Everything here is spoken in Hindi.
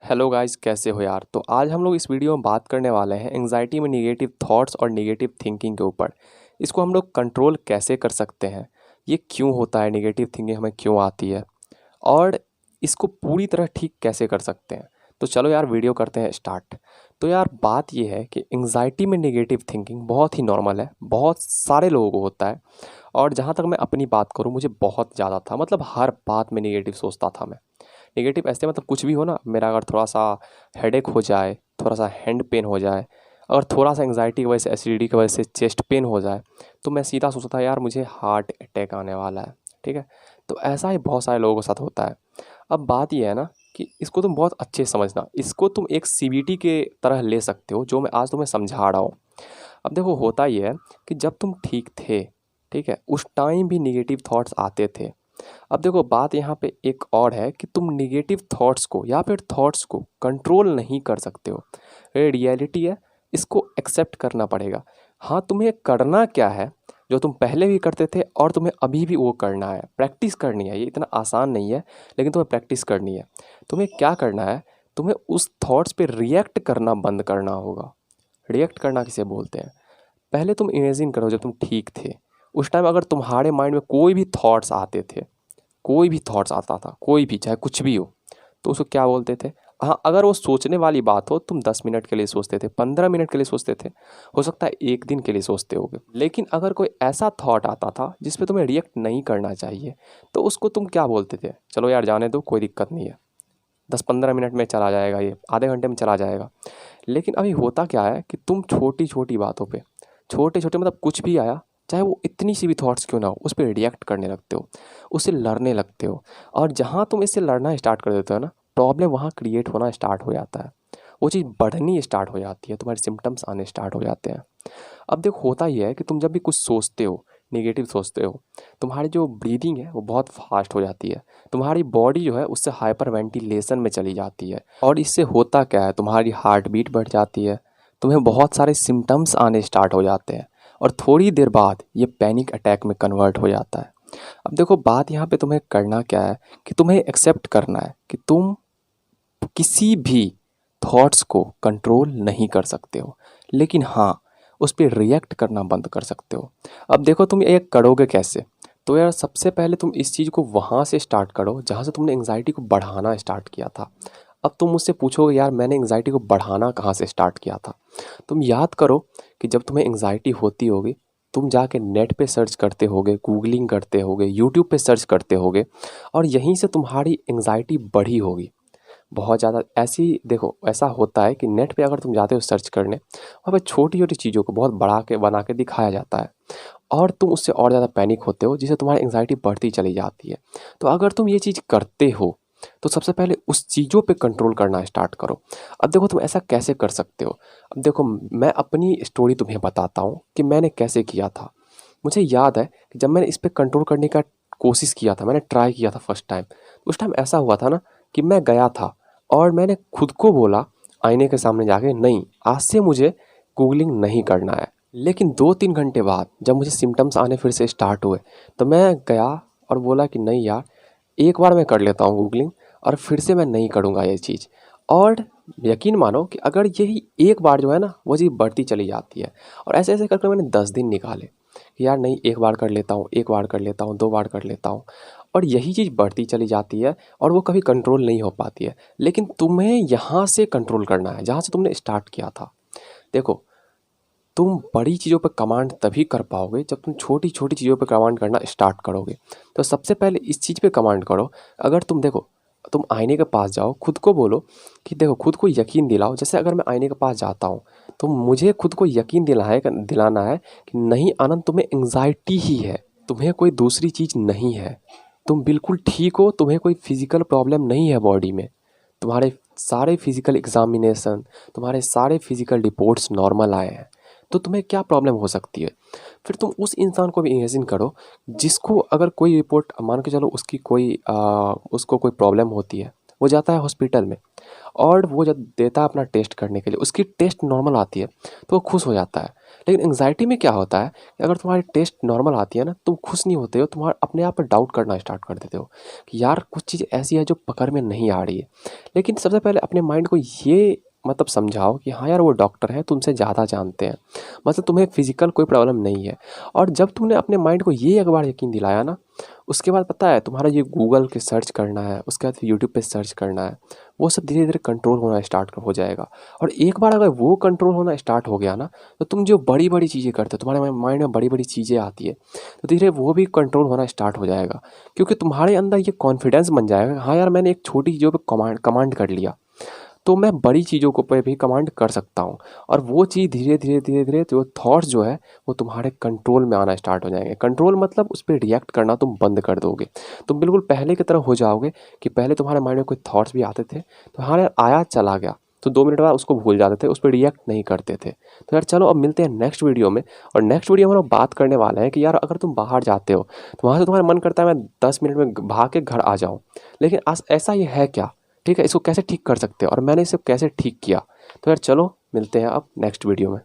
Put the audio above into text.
हेलो गाइस, कैसे हो यार। तो आज हम लोग इस वीडियो में बात करने वाले हैं एंग्जाइटी में नेगेटिव थॉट्स और नेगेटिव थिंकिंग के ऊपर। इसको हम लोग कंट्रोल कैसे कर सकते हैं, ये क्यों होता है, नेगेटिव थिंकिंग हमें क्यों आती है और इसको पूरी तरह ठीक कैसे कर सकते हैं। तो चलो यार वीडियो करते हैं स्टार्ट। तो यार बात ये है कि एंग्जाइटी में नेगेटिव थिंकिंग बहुत ही नॉर्मल है, बहुत सारे लोगों को होता है। और जहाँ तक मैं अपनी बात करूँ, मुझे बहुत ज़्यादा था, मतलब हर बात में नेगेटिव सोचता था मैं। नेगेटिव ऐसे मतलब कुछ भी हो ना, मेरा अगर थोड़ा सा हेडेक हो जाए, थोड़ा सा हैंड पेन हो जाए, अगर थोड़ा सा एंग्जाइटी की वजह से, एसिडिटी की वजह से चेस्ट पेन हो जाए, तो मैं सीधा सोचता था यार मुझे हार्ट अटैक आने वाला है। ठीक है। तो ऐसा ही बहुत सारे लोगों के साथ होता है। अब बात ये है ना कि इसको तुम बहुत अच्छे से समझना, इसको तुम एक सीबीटी के तरह ले सकते हो, जो मैं आज तुम्हें समझा रहा हूँ। अब देखो होता ये है कि जब तुम ठीक थे, ठीक है, उस टाइम भी निगेटिव थॉट्स आते थे। अब देखो बात यहाँ पे एक और है कि तुम निगेटिव थॉट्स को या फिर थॉट्स को कंट्रोल नहीं कर सकते हो। ये रियलिटी है, इसको एक्सेप्ट करना पड़ेगा। हाँ, तुम्हें करना क्या है, जो तुम पहले भी करते थे और तुम्हें अभी भी वो करना है, प्रैक्टिस करनी है। ये इतना आसान नहीं है, लेकिन तुम्हें प्रैक्टिस करनी है। तुम्हें क्या करना है, तुम्हें उस थॉट्स पे रिएक्ट करना बंद करना होगा। रिएक्ट करना किसे बोलते हैं, पहले तुम इमेजिन करो जब तुम ठीक थे, उस टाइम अगर तुम्हारे माइंड में कोई भी थॉट्स आते थे, कोई भी थॉट्स आता था, कोई भी, चाहे कुछ भी हो, तो उसको क्या बोलते थे। हाँ, अगर वो सोचने वाली बात हो, तुम 10 मिनट के लिए सोचते थे, 15 मिनट के लिए सोचते थे, हो सकता है एक दिन के लिए सोचते होगे। लेकिन अगर कोई ऐसा थॉट आता था जिस पे तुम्हें रिएक्ट नहीं करना चाहिए, तो उसको तुम क्या बोलते थे, चलो यार जाने दो, कोई दिक्कत नहीं है, 10-15 मिनट में चला जाएगा, ये आधे घंटे में चला जाएगा। लेकिन अभी होता क्या है कि तुम छोटी छोटी बातों पे, छोटे छोटे मतलब कुछ भी आया, चाहे वो इतनी सी भी थॉट्स क्यों ना हो, उस पर रिएक्ट करने लगते हो, उससे लड़ने लगते हो। और जहाँ तुम इससे लड़ना स्टार्ट कर देते हो ना, प्रॉब्लम वहाँ क्रिएट होना स्टार्ट हो जाता है, वो चीज़ बढ़नी स्टार्ट हो जाती है, तुम्हारे सिम्टम्स आने स्टार्ट हो जाते हैं। अब देखो होता ये है कि तुम जब भी कुछ सोचते हो, नेगेटिव सोचते हो, तुम्हारी जो ब्रीदिंग है वो बहुत फास्ट हो जाती है, तुम्हारी बॉडी जो है उससे हाइपर वेंटिलेशन में चली जाती है। और इससे होता क्या है, तुम्हारी हार्ट बीट बढ़ जाती है, तुम्हें बहुत सारे सिम्टम्स आने स्टार्ट हो जाते हैं, और थोड़ी देर बाद ये पैनिक अटैक में कन्वर्ट हो जाता है। अब देखो बात यहाँ पे तुम्हें करना क्या है कि तुम्हें एक्सेप्ट करना है कि तुम किसी भी थॉट्स को कंट्रोल नहीं कर सकते हो, लेकिन हाँ, उस पे रिएक्ट करना बंद कर सकते हो। अब देखो तुम ये करोगे कैसे। तो यार सबसे पहले तुम इस चीज़ को वहाँ से स्टार्ट करो जहाँ से तुमने एंग्जाइटी को बढ़ाना स्टार्ट किया था। अब तुम मुझसे पूछोगे यार मैंने एंग्जाइटी को बढ़ाना कहाँ से स्टार्ट किया था। तुम याद करो कि जब तुम्हें एंग्जाइटी होती होगी, तुम जाके नेट पे सर्च करते होगे, गूगलिंग करते होगे, यूट्यूब पे सर्च करते होगे, और यहीं से तुम्हारी एंग्जाइटी बढ़ी होगी बहुत ज़्यादा। ऐसी देखो ऐसा होता है कि नेट पे अगर तुम जाते हो सर्च करने, वहाँ पे छोटी-छोटी चीज़ों को बहुत बड़ा के बना के दिखाया जाता है, और तुम उससे और ज़्यादा पैनिक होते हो, जिससे तुम्हारी एंग्जाइटी बढ़ती चली जाती है। तो अगर तुम ये चीज़ करते हो, तो सबसे पहले उस चीज़ों पे कंट्रोल करना स्टार्ट करो। अब देखो तुम ऐसा कैसे कर सकते हो। अब देखो मैं अपनी स्टोरी तुम्हें बताता हूँ कि मैंने कैसे किया था। मुझे याद है कि जब मैंने इस पे कंट्रोल करने का कोशिश किया था, मैंने ट्राई किया था फर्स्ट टाइम, उस टाइम ऐसा हुआ था ना कि मैं गया था और मैंने खुद को बोला आईने के सामने जाके, नहीं आज से मुझे गूगलिंग नहीं करना है। लेकिन 2-3 घंटे बाद जब मुझे सिम्टम्स आने फिर से स्टार्ट हुए, तो मैं गया और बोला कि नहीं यार, एक बार मैं कर लेता हूँ गूगलिंग, और फिर से मैं नहीं करूँगा ये चीज़। और यकीन मानो कि अगर यही एक बार जो है ना, वो चीज़ बढ़ती चली जाती है। और ऐसे ऐसे करके मैंने 10 दिन निकाले कि यार नहीं, एक बार कर लेता हूँ, एक बार कर लेता हूँ, 2 बार कर लेता हूँ, और यही चीज़ बढ़ती चली जाती है, और वो कभी कंट्रोल नहीं हो पाती है। लेकिन तुम्हें यहाँ से कंट्रोल करना है जहाँ से तुमने स्टार्ट किया था। देखो तुम बड़ी चीज़ों पे कमांड तभी कर पाओगे जब तुम छोटी छोटी चीज़ों पे कमांड करना स्टार्ट करोगे। तो सबसे पहले इस चीज़ पे कमांड करो। अगर तुम देखो, तुम आईने के पास जाओ, खुद को बोलो कि देखो, खुद को यकीन दिलाओ। जैसे अगर मैं आईने के पास जाता हूँ, तो मुझे खुद को यकीन दिलाना है कि नहीं आनंद, तुम्हें एंग्जाइटी ही है, तुम्हें कोई दूसरी चीज़ नहीं है, तुम बिल्कुल ठीक हो, तुम्हें कोई फिजिकल प्रॉब्लम नहीं है बॉडी में, तुम्हारे सारे फिजिकल एग्जामिनेशन, तुम्हारे सारे फिजिकल रिपोर्ट्स नॉर्मल आए हैं, तो तुम्हें क्या प्रॉब्लम हो सकती है। फिर तुम उस इंसान को भी इमेजिन करो जिसको अगर कोई रिपोर्ट मान के चलो उसकी कोई उसको कोई प्रॉब्लम होती है, वो जाता है हॉस्पिटल में और वो जब देता है अपना टेस्ट करने के लिए, उसकी टेस्ट नॉर्मल आती है तो वो खुश हो जाता है। लेकिन एंग्जाइटी में क्या होता है कि अगर तुम्हारी टेस्ट नॉर्मल आती है ना, तुम खुश नहीं होते हो, तुम्हारा अपने आप पर डाउट करना स्टार्ट कर देते हो कि यार कुछ चीज़ ऐसी है जो पकड़ में नहीं आ रही है। लेकिन सबसे पहले अपने माइंड को ये मतलब समझाओ कि हाँ यार वो डॉक्टर हैं, तुमसे ज़्यादा जानते हैं, मतलब तुम्हें फिजिकल कोई प्रॉब्लम नहीं है। और जब तुमने अपने माइंड को ये एक बार यकीन दिलाया ना, उसके बाद पता है तुम्हारा ये गूगल के सर्च करना है, उसके बाद फिर यूट्यूब पे सर्च करना है, वो सब धीरे धीरे कंट्रोल होना स्टार्ट हो जाएगा। और एक बार अगर वो कंट्रोल होना स्टार्ट हो गया ना, तो तुम जो बड़ी बड़ी चीज़ें करते हो, तुम्हारे माइंड में बड़ी बड़ी चीज़ें आती है, तो धीरे वो भी कंट्रोल होना स्टार्ट हो जाएगा। क्योंकि तुम्हारे अंदर ये कॉन्फिडेंस बन जाएगा, हाँ यार मैंने एक छोटी चीज़ों पर कमांड कमांड कर लिया, तो मैं बड़ी चीज़ों को पे भी कमांड कर सकता हूँ। और वो चीज़ धीरे धीरे धीरे धीरे जो थॉट्स जो है वो तुम्हारे कंट्रोल में आना स्टार्ट हो जाएंगे। कंट्रोल मतलब उस पर रिएक्ट करना तुम बंद कर दोगे, तुम बिल्कुल पहले की तरह हो जाओगे कि पहले तुम्हारे माइंड में कोई थॉट्स भी आते थे तो हाँ यार आया चला गया, तो 2 मिनट बाद उसको भूल जाते थे, उस पर रिएक्ट नहीं करते थे। तो यार चलो अब मिलते हैं नेक्स्ट वीडियो में। और नेक्स्ट वीडियो में हम लोग बात करने वाले हैं कि यार अगर तुम बाहर जाते हो तो वहाँ से तुम्हारा मन करता है मैं 10 मिनट में भाग के घर आ जाऊँ, लेकिन आज ऐसा ये है क्या, ठीक है, इसको कैसे ठीक कर सकते हो और मैंने इसे कैसे ठीक किया। तो यार चलो मिलते हैं अब नेक्स्ट वीडियो में।